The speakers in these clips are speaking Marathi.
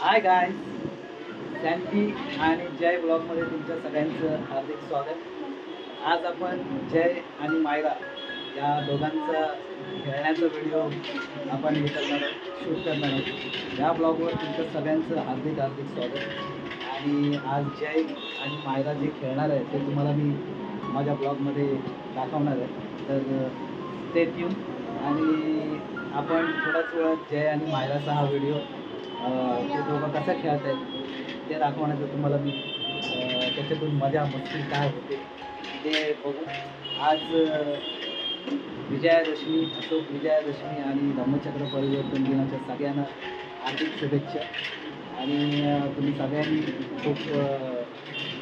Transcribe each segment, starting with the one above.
हाय गाय, सॅन्डी आणि जय ब्लॉगमध्ये तुमच्या सगळ्यांचं हार्दिक स्वागत. आज आपण जय आणि मायरा या दोघांचा खेळण्याचा व्हिडिओ आपण हे करणार आहोत, शूट करणार आहोत. या ब्लॉगवर तुमच्या सगळ्यांचं हार्दिक हार्दिक स्वागत. आणि आज जय आणि मायरा जे खेळणार आहे ते तुम्हाला मी माझ्या ब्लॉगमध्ये दाखवणार आहे. तर स्टे ट्यून. आणि आपण थोड्याच वेळात जय आणि मायराचा हा व्हिडिओ ते दोघं कसं खेळत आहेत ते दाखवण्याचं तुम्हाला मी त्याच्यातून मजा मस्ती काय होते ते बघू. आज विजयादशमी असो, विजयादशमी आणि धम्मचक्र परिवर्तन दिनाच्या सगळ्यांना हार्दिक शुभेच्छा. आणि तुम्ही सगळ्यांनी खूप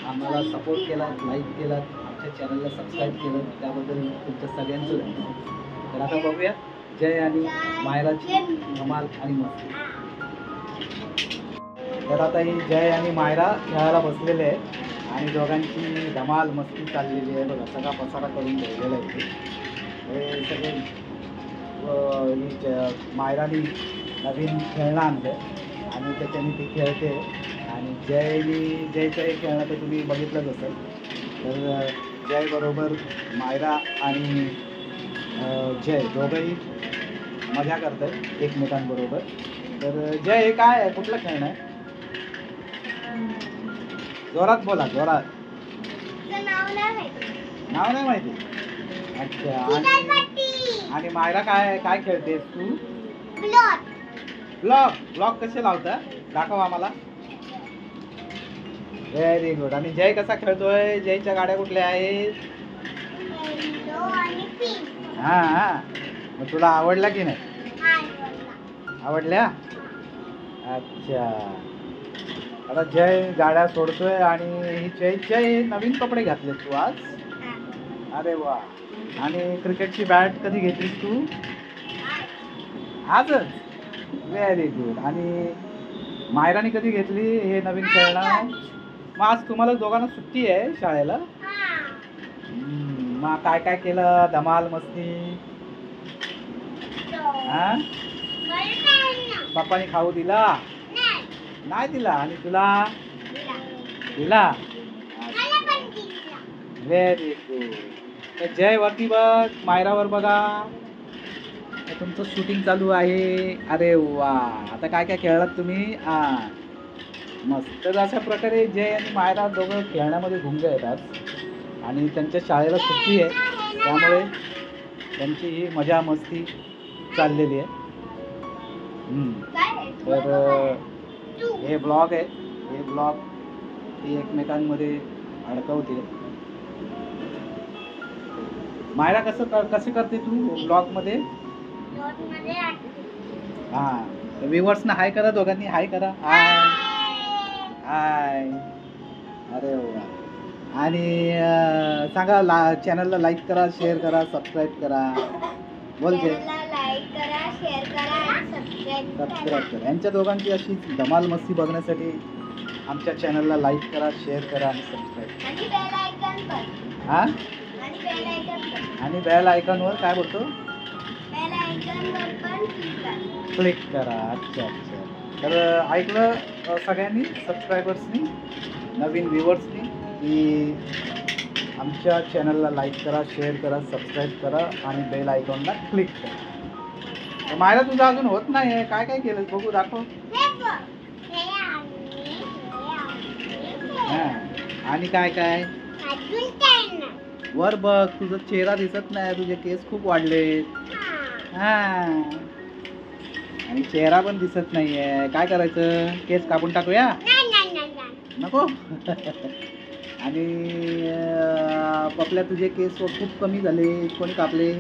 आम्हाला सपोर्ट केला, लाईक केला, आमच्या चॅनलला सबस्क्राईब केलं, त्याबद्दल तुमच्या सगळ्यांचं धन्यवाद. तर आता बघूया जय आणि मायराची धमाल आणि मस्ती. तर आता ही जय आणि मायरा खेळायला बसलेले आहे आणि दोघांची धमाल मस्ती चाललेली आहे. बघा सगळा पसारा करून ठेवलेला आहे हे सगळे. ही मायराने नवीन खेळणं आणलं आणि त्याच्याने ती खेळते. आणि जयचं हे खेळणं तर तुम्ही बघितलंच असेल. तर जय बरोबर मायरा आणि जय दोघंही मजा करतात एकमेकांबरोबर. तर जय हे काय आहे, कुठलं खेळणं आहे? जोरात बोला, जोरात. नाव नाही माहिती. अच्छा. आणि मायरा काय काय खेळतेस तू? ब्लॉक कसे लावता दाखव आम्हाला. Very good. आणि जय कसा खेळतोय? जयच्या गाड्या कुठल्या आहेत? हा. मग तुला आवडला की नाही? आवडल्या. अच्छा. आता जय गाड्या सोडतोय आणि ही जय नवीन कपडे घातले तू आज? अरे वा. आणि क्रिकेटची बॅट कधी घेतलीस तू? आजच. Very good. आणि मायराने कधी घेतली हे नवीन खेळणं? मग आज तुम्हाला दोघांना सुट्टी आहे शाळेला? मग काय काय केलं धमाल मस्ती? हा, पप्पानी खाऊ दिला? नाही दिला. आणि तुला दिला? Very good. तर जय वरती बघ, मायरावर बघा. तुमचं शूटिंग चालू आहे. अरे वा. आता काय काय खेळलात तुम्ही? मस्त. तर अशा प्रकारे जय आणि मायरा दोघं खेळण्यामध्ये गुंग येतात आणि त्यांच्या शाळेला सुट्टी आहे त्यामुळे त्यांची ही मजा मस्ती चाललेली आहे. तर हे ब्लॉग आहे, हे ब्लॉग ती एकमेकांमध्ये अडकवते. मायरा कसे करते तू ब्लॉग मध्ये? व्ह्यूअर्सना हाय करा, दोघांनी हाय करा. हाय. अरे वा. आणि सांगा चॅनलला लाईक करा, शेअर करा, सबस्क्राईब करा. बोलते सबस्क्राईब करा. यांच्या दोघांची अशी धमाल मस्ती बघण्यासाठी आमच्या चॅनलला लाईक करा, शेअर करा आणि सबस्क्राईब करा. आणि बेल आयकॉनवर काय बोलतो? क्लिक करा. अच्छा. तर ऐकलं सगळ्यांनी, सबस्क्रायबर्सनी, नवीन व्ह्युअर्सनी, की आमच्या चॅनलला लाईक करा, शेअर करा, सबस्क्राईब करा आणि बेल आयकॉनला क्लिक करा. मायरा तुझं अजून होत नाही आहे. काय काय केलं बघू, दाखव. आणि काय काय वर बघ, तुझा चेहरा दिसत नाही, तुझे केस खूप वाढले. आणि चेहरा पण दिसत नाहीये. काय करायचं? केस कापून टाकूया? नको. आणि पपल्या तुझे केस खूप कमी झाले. कोणी कापले?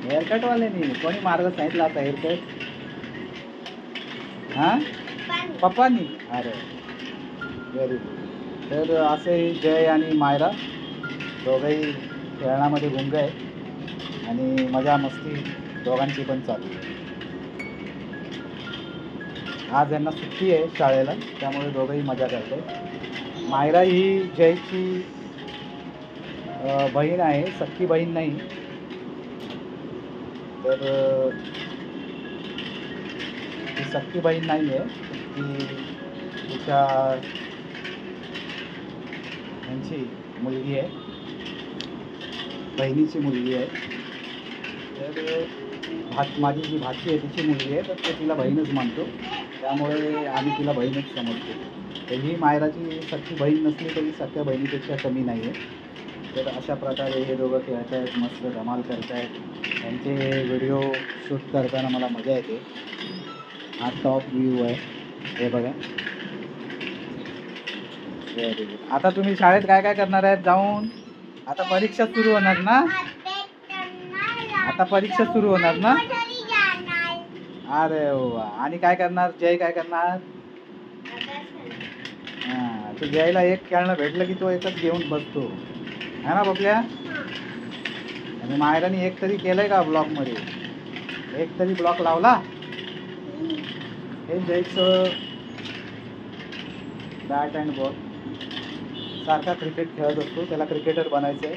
हेअरकट वाल्याने. कोणी मार्ग सांगितला आता हेअरकट? पप्पानी. अरे व्हेरी गुड. तर असे जय आणि मायरा दोघंही खेळण्यामध्ये गुंग आहे आणि मजा मस्ती दोघांची पण चालू आहे. आज यांना सुट्टी आहे शाळेला त्यामुळे दोघंही मजा करते. मायरा ही जयची बहीण आहे, सख्खी बहीण नाही. तर सख्खी बहीण नाही आहे, ती तिच्या यांची मुलगी आहे, बहिणीची मुलगी आहे. तर माझी जी भाची आहे तिची मुलगी आहे, तर ते तिला बहीणच मानतो, त्यामुळे आम्ही तिला बहीणच समजतो. तर ही मायराची सख्खी बहीण नसली तरी सख्या बहिणीपेक्षा कमी नाही आहे. तर अशा प्रकारे हे दोघं खेळत आहेत, मस्त धमाल करत आहेत. त्यांचे व्हिडिओ शूट करताना मला मजा येते. हा टॉप व्ह्यू आहे, हे बघा. Very good. आता तुम्ही शाळेत काय काय करणार आहेत जाऊन? आता परीक्षा सुरू होणार ना? आता परीक्षा सुरू होणार ना? अरे वा. आणि काय करणार जय? काय करणार? हां, तो जयला एक खेळणं भेटलं की तो एकच घेऊन बसतो, है ना बबल्या? आणि मायराने एक तरी केलंय का ब्लॉकमध्ये? एक तरी ब्लॉक लावला? हे जयचं बॅट अँड बॉल, सारखा क्रिकेट खेळत असतो, त्याला क्रिकेटर बनायचं आहे.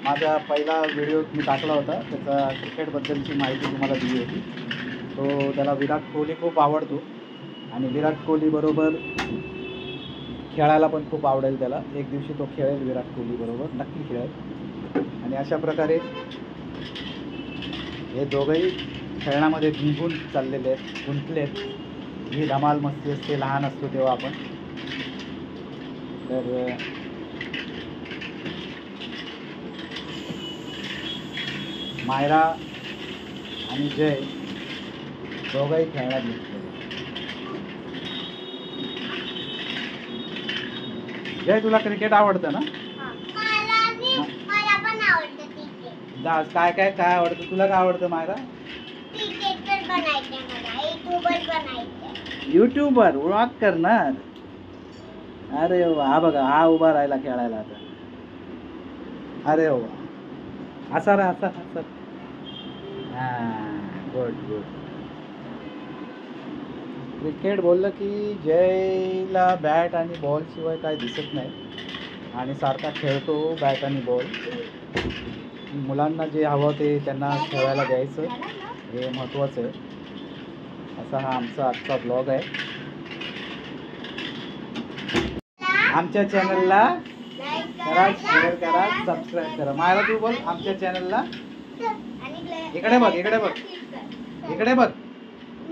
माझा पहिला व्हिडिओ मी टाकला होता, त्याचा क्रिकेटबद्दलची माहिती तुम्हाला दिली होती. तो त्याला विराट कोहली खूप आवडतो आणि विराट कोहलीबरोबर खेळायला पण खूप आवडेल त्याला. एक दिवशी तो खेळेल विराट कोहली बरोबर, नक्की खेळेल. आणि अशा प्रकारे हे दोघंही खेळण्यामध्ये गुंतून चाललेले आहेत, गुंतले आहेत. ही धमाल मस्ती असते लहान असतो तेव्हा आपण. तर मायरा आणि जय दोघंही खेळण्यात घेतले. जय, तुला क्रिकेट आवडतं ना? काय काय काय आवडतं तुला? काय आवडतं मायरा? युट्यूबर व्लॉग करणार. अरे वा. हा बघा, हा उभा राहिला खेळायला आता. अरे वा. असा रा असा असा. हां, गुड गुड. क्रिकेट बोललं की जयला बॅट आणि बॉल शिवाय काय दिसत नाही आणि सारखा खेळतो बॅट आणि बॉल. मुलांना जे हवं ते त्यांना खेळायला द्यायचं, हे महत्त्वाचं आहे. असा हा आमचा आजचा ब्लॉग आहे. आमच्या चॅनलला करा, शेअर करा, सबस्क्राईब करा. मायरा तू बोल आमच्या चॅनलला. इकडे बघ, इकडे बघ, इकडे बघ.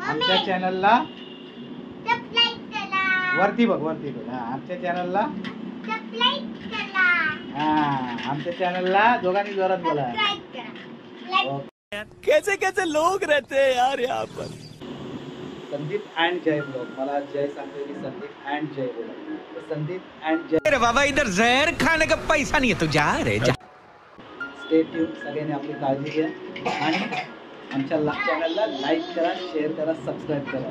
आमच्या चॅनलला वरती बघ, वरती बघ. हां, आमच्या चॅनलला आमच्या चॅनलला दोघांनी जोरात बोला. कैसे कैसे लोग रहते हैं यार यहाँ पर. Sandeep and Jay blog. मला जय सांगतो की संदीप अँड जय बोला. तर संदीप अँड जय. अरे बाबा, इधर जहर खाने का पैसा नहीं है, तो जा रे जा. Stay tune. सगळ्यांनी आपली काळजी घ्या आणि आमच्या चॅनलला लाईक करा, शेअर करा, सबस्क्राईब करा.